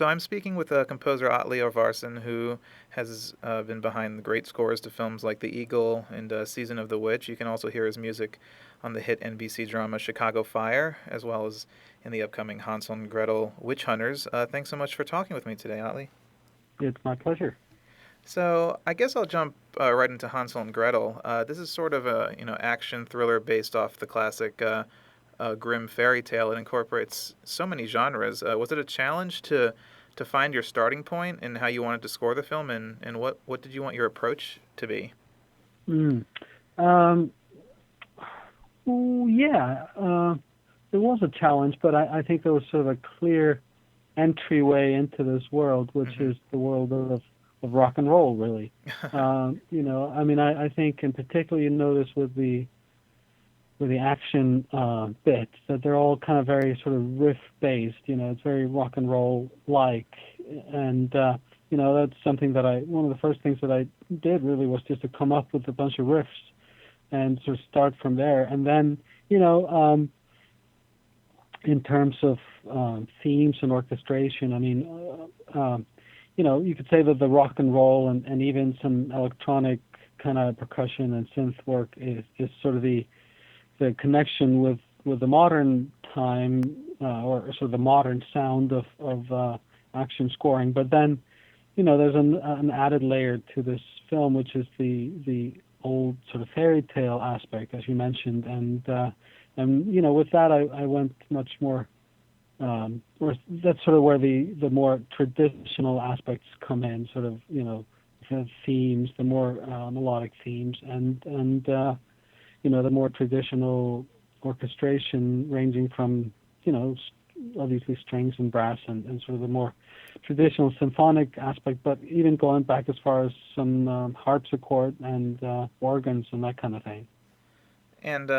So I'm speaking with composer Atli Örvarsson, who has been behind the great scores to films like The Eagle and Season of the Witch. You can also hear his music on the hit NBC drama Chicago Fire, as well as in the upcoming Hansel and Gretel Witch Hunters. Thanks so much for talking with me today, Atli. It's my pleasure. So I guess I'll jump right into Hansel and Gretel. This is sort of a action thriller based off the classic grim fairy tale. It incorporates so many genres. Was it a challenge to find your starting point and how you wanted to score the film, and what did you want your approach to be? Mm. Um, yeah, it was a challenge, but I think there was sort of a clear entryway into this world, which Hmm. is the world of rock and roll, really. I think in particular you notice with the action bits that they're all kind of very sort of riff based. It's very rock and roll like, and that's something that one of the first things that I did really was just to come up with a bunch of riffs and sort of start from there, and then in terms of themes and orchestration, you could say that the rock and roll and even some electronic kind of percussion and synth work is sort of the connection with the modern time or sort of the modern sound of action scoring. But then, there's an added layer to this film, which is the old sort of fairy tale aspect, as you mentioned, and with that, I went much more. That's sort of where the more traditional aspects come in, sort of the themes, the more melodic themes, and the more traditional orchestration ranging from, obviously strings and brass and sort of the more traditional symphonic aspect, but even going back as far as some harpsichord and organs and that kind of thing. And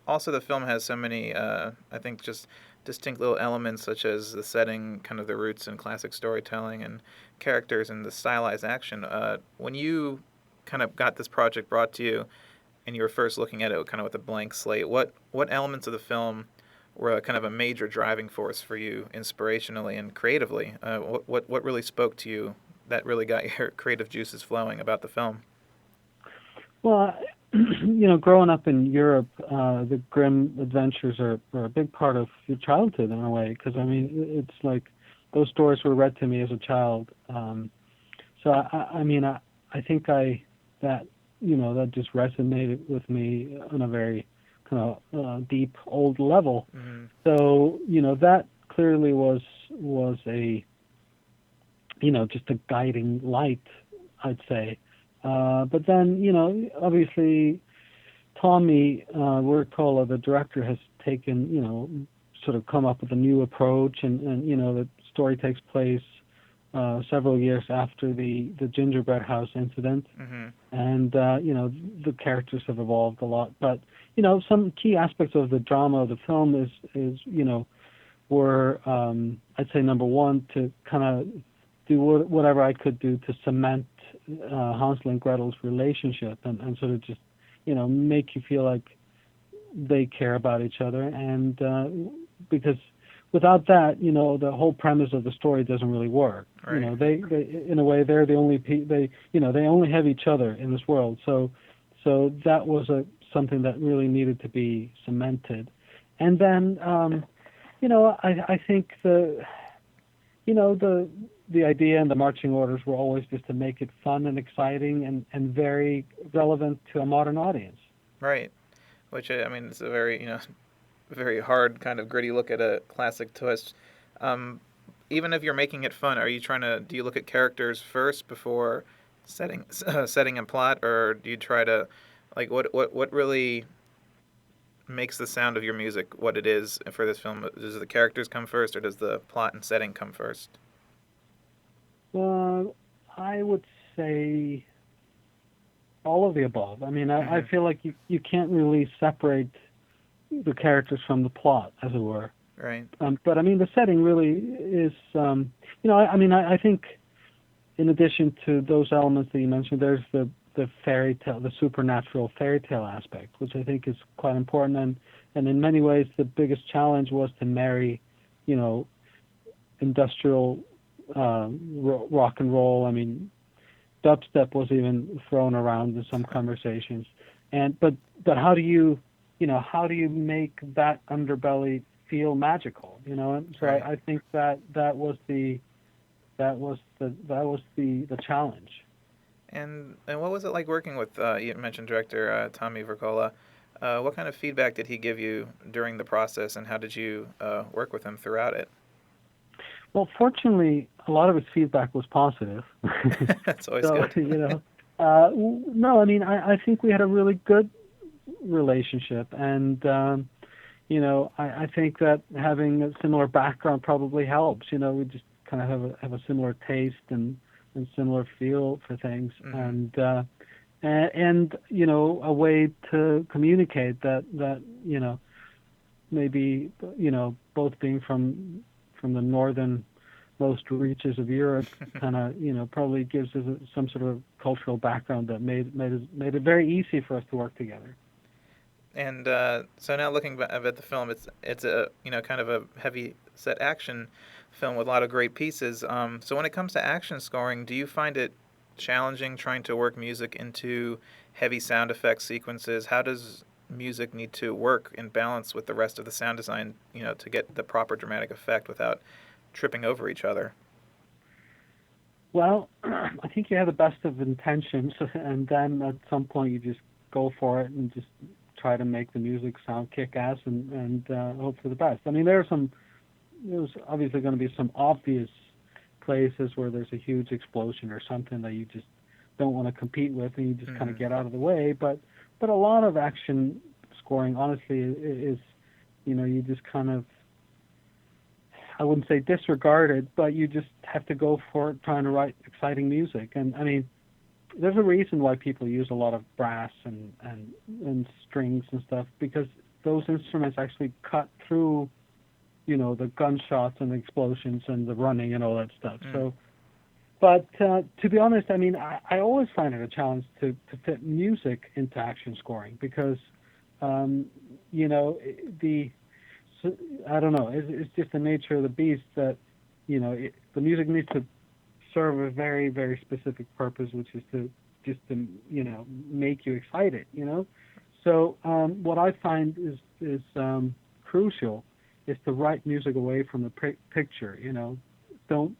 also the film has so many, I think, just distinct little elements such as the setting, kind of the roots in classic storytelling, and characters and the stylized action. When you kind of got this project brought to you, and you were first looking at it kind of with a blank slate, what elements of the film were kind of a major driving force for you inspirationally and creatively? What really spoke to you that really got your creative juices flowing about the film? Well, growing up in Europe, the grim adventures are a big part of your childhood in a way, because it's like those stories were read to me as a child. I think that that just resonated with me on a very kind of deep old level. Mm-hmm. So that clearly was a just a guiding light, I'd say. But then obviously Tommy Wirkola, the director, has taken sort of come up with a new approach, and the story takes place several years after the gingerbread house incident, Mm-hmm. and the characters have evolved a lot. But some key aspects of the drama of the film is were I'd say number one, to kind of do whatever I could do to cement Hansel and Gretel's relationship, and sort of just make you feel like they care about each other, and because without that, the whole premise of the story doesn't really work. Right. They in a way they're the only they only have each other in this world. So that was something that really needed to be cemented. And then I think the idea and the marching orders were always just to make it fun and exciting and very relevant to a modern audience. Right. Which I mean, it's a very very hard kind of gritty look at a classic twist. Um, Even if you're making it fun, are you trying to do you look at characters first before setting and plot, or do you try to like what really makes the sound of your music what it is for this film? Does the characters come first, or does the plot and setting come first? I would say all of the above. I Hmm. feel like you can't really separate the characters from the plot, as it were. Right. But the setting really is, I think in addition to those elements that you mentioned, there's the fairy tale, the supernatural fairy tale aspect, which I think is quite important. And in many ways, the biggest challenge was to marry, industrial rock and roll. I mean, dubstep was even thrown around in some conversations. And but how do you, how do you make that underbelly feel magical? And so Right. I think that was the challenge. And what was it like working with you mentioned director Tommy Wirkola? What kind of feedback did he give you during the process, and how did you work with him throughout it? Well, fortunately, a lot of his feedback was positive. That's always So, good. no, I mean, I think we had a really good relationship, and I think that having a similar background probably helps. We just kind of have a similar taste and similar feel for things, Hmm. and a way to communicate that maybe both being from the northernmost reaches of Europe, kind of probably gives us some sort of cultural background that made it very easy for us to work together. And so now looking at the film, it's a kind of a heavy set action film with a lot of great pieces. So when it comes to action scoring, do you find it challenging trying to work music into heavy sound effects sequences? How does music need to work in balance with the rest of the sound design, to get the proper dramatic effect without tripping over each other? Well, I think you have the best of intentions, and then at some point you just go for it and just try to make the music sound kick-ass and hope for the best. I mean, there's obviously going to be some obvious places where there's a huge explosion or something that you just don't want to compete with, and you just kind of Hmm. get out of the way. But a lot of action scoring, honestly, is you just kind of, I wouldn't say disregard it, but you just have to go for it, trying to write exciting music. And I mean, there's a reason why people use a lot of brass and strings and stuff, because those instruments actually cut through the gunshots and the explosions and the running and all that stuff. Mm. So, but to be honest, I mean, I always find it a challenge to fit music into action scoring, because um, the so, I don't know, it's just the nature of the beast that the music needs to serve a very, very specific purpose, which is to just to make you excited. So what I find is crucial is to write music away from the picture. Don't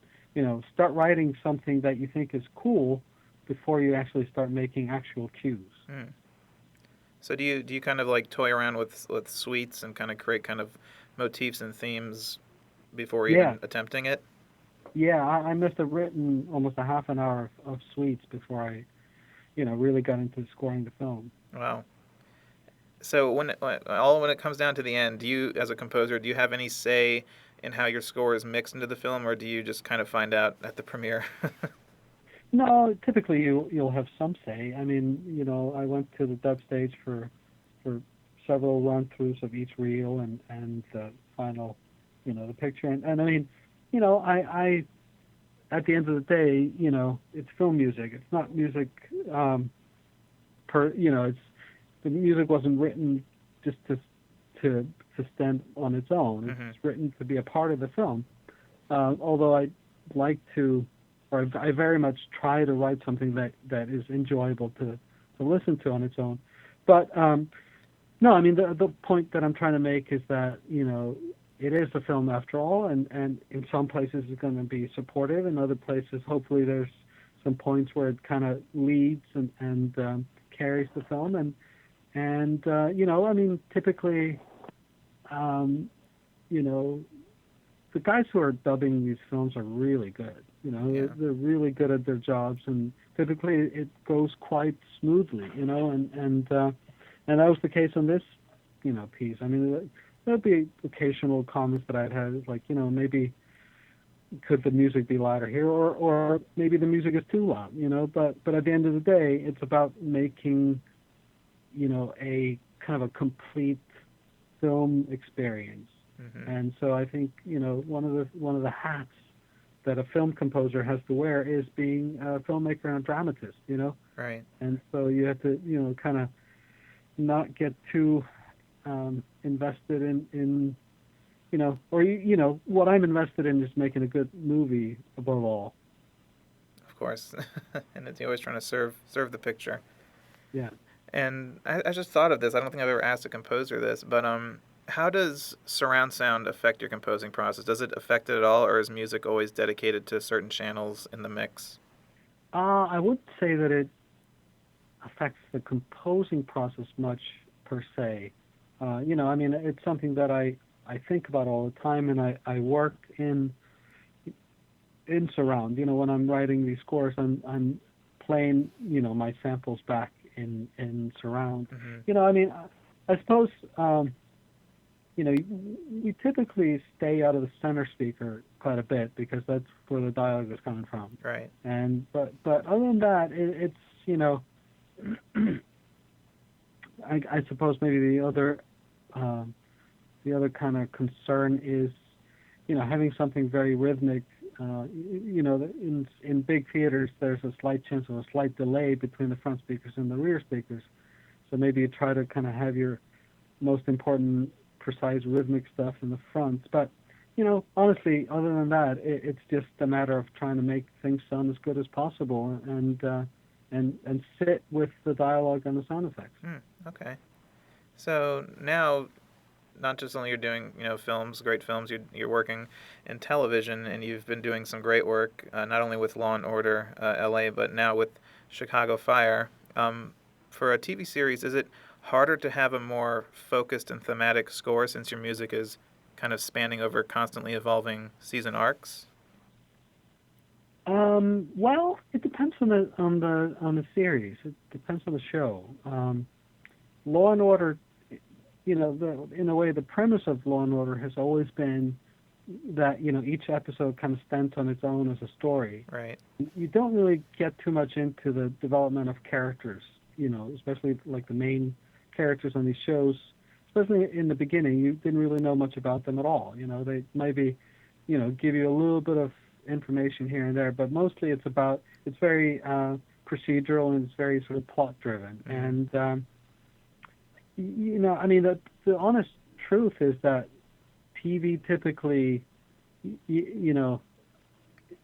start writing something that you think is cool before you actually start making actual cues. Mm. So do you kind of like toy around with suites and kind of create kind of motifs and themes before Yeah, even attempting it? yeah. I must have written almost a half an hour of suites before I really got into scoring the film. Wow. So when it comes down to the end, do you, as a composer, do you have any say in how your score is mixed into the film, or do you just kind of find out at the premiere? No, typically you'll have some say. I mean, I went to the dub stage for several run throughs of each reel and the final, the picture. And I mean, I at the end of the day, it's film music. It's not music it's the music wasn't written just to to stand on its own. Hmm. It's written to be a part of the film. Although I like to, or I very much try to write something that is enjoyable to listen to on its own. But no, I mean the point that I'm trying to make is that it is a film after all, and in some places it's going to be supportive, in other places hopefully there's some points where it kind of leads and carries the film, and I mean typically um, you know the guys who are dubbing these films are really good. Yeah. They're really good at their jobs, and typically it goes quite smoothly. And that was the case on this, piece. I mean, there'd be occasional comments that I'd had, like, maybe could the music be louder here, or maybe the music is too loud. But at the end of the day, it's about making, a kind of a complete film experience. Hmm. And so I think one of the hats that a film composer has to wear is being a filmmaker and a dramatist. Right. And so you have to kind of not get too invested in or what I'm invested in is making a good movie above all. Of course. And it's always trying to serve the picture. Yeah. And I just thought of this. I don't think I've ever asked a composer this, but how does surround sound affect your composing process? Does it affect it at all, or is music always dedicated to certain channels in the mix? I would say that it affects the composing process much per se. I mean, it's something that I think about all the time, and I work in surround. When I'm writing these scores, I'm playing my samples back in surround. Hmm. I mean, I suppose we typically stay out of the center speaker quite a bit because that's where the dialogue is coming from. Right. And but other than that, it's I suppose maybe the other kind of concern is having something very rhythmic. In big theaters, there's a slight chance of a slight delay between the front speakers and the rear speakers. So maybe you try to kind of have your most important, precise rhythmic stuff in the front. But honestly, other than that, it's just a matter of trying to make things sound as good as possible and sit with the dialogue and the sound effects. Okay. So now, not just only you're doing films, great films, you're working in television, and you've been doing some great work, not only with Law and Order L.A., but now with Chicago Fire. For a TV series, is it harder to have a more focused and thematic score since your music is kind of spanning over constantly evolving season arcs? Well, it depends on the series. It depends on the show. Law and Order, in a way, the premise of Law and Order has always been that each episode kind of stands on its own as a story. Right. You don't really get too much into the development of characters, especially like the main characters on these shows. Especially in the beginning, you didn't really know much about them at all. They maybe, give you a little bit of information here and there, but mostly it's very procedural and it's very sort of plot driven. Mm-hmm. And I mean, the honest truth is that TV typically, the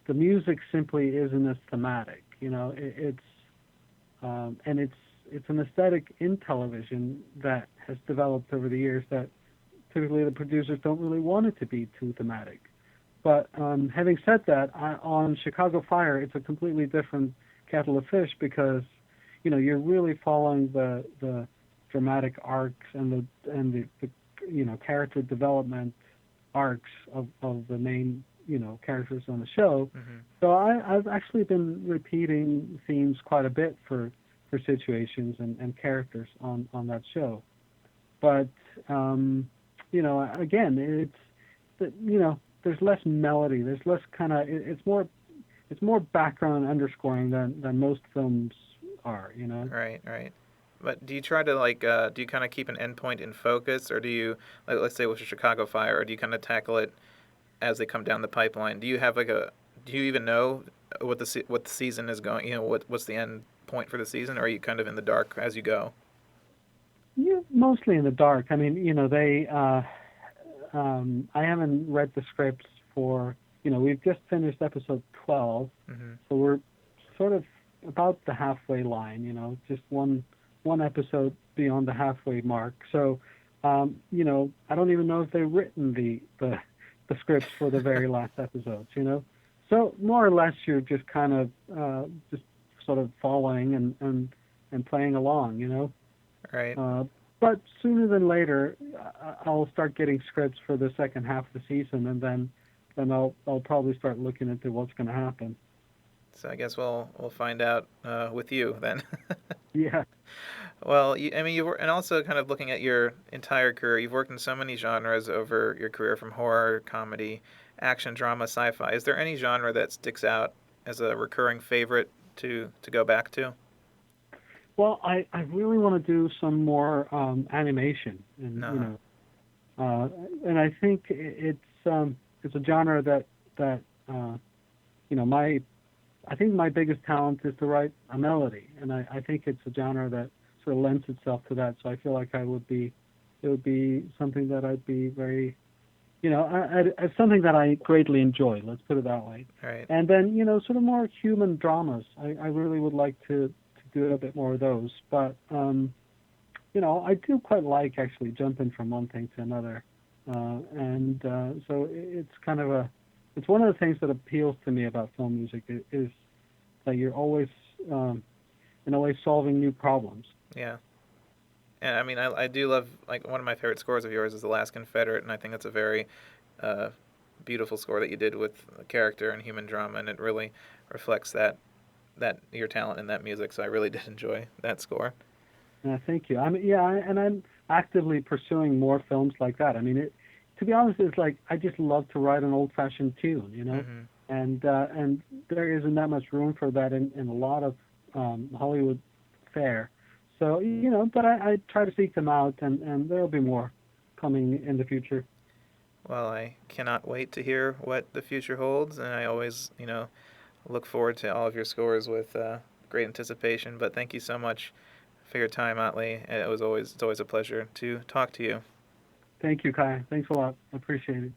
music simply isn't as thematic. And it's an aesthetic in television that has developed over the years that typically the producers don't really want it to be too thematic. But having said that, on Chicago Fire, it's a completely different kettle of fish because you're really following the dramatic arcs and the character development arcs of the main characters on the show. Mm-hmm. So I've actually been repeating themes quite a bit for situations and characters on that show. But again, there's less melody. There's less kind of it's more background underscoring than most films are. Right, right. But do you try to do you kind of keep an endpoint in focus, or do you, let's say with Chicago Fire, or do you kind of tackle it as they come down the pipeline? Do you have do you even know what the season is going? What's the end point for the season, or are you kind of in the dark as you go? Yeah, mostly in the dark. I mean, I haven't read the scripts for. We've just finished episode 12, Mm-hmm. so we're sort of about the halfway line. Just one episode beyond the halfway mark. So, I don't even know if they've written the scripts for the very last episodes. So more or less, you're just kind of just sort of following and playing along. Right. But sooner than later, I'll start getting scripts for the second half of the season, and then I'll probably start looking into what's going to happen. So I guess we'll find out with you then. Yeah. Well, I mean, and also kind of looking at your entire career, you've worked in so many genres over your career, from horror, comedy, action, drama, sci-fi. Is there any genre that sticks out as a recurring favorite to go back to? Well, I really want to do some more animation, and No. and I think it's a genre that my I think my biggest talent is to write a melody, and I think it's a genre that sort of lends itself to that. So I feel like it would be something that I'd be very it's something that I greatly enjoy. Let's put it that way. Right. And then, sort of more human dramas. I really would like to do a bit more of those. But, I do quite like actually jumping from one thing to another. So it's kind of it's one of the things that appeals to me about film music is that you're always, in a way, solving new problems. Yeah. And I mean, I do love, like, one of my favorite scores of yours is The Last Confederate, and I think that's a very uh, beautiful score that you did with character and human drama, and it really reflects that your talent in that music. So I really did enjoy that score. Thank you. And I'm actively pursuing more films like that. I mean, to be honest, it's like I just love to write an old-fashioned tune. Hmm. And there isn't that much room for that in a lot of Hollywood fare. So, but I try to seek them out, and there'll be more coming in the future. Well, I cannot wait to hear what the future holds, and I always, look forward to all of your scores with great anticipation. But thank you so much for your time, Atli. It's always a pleasure to talk to you. Thank you, Kai. Thanks a lot. I appreciate it.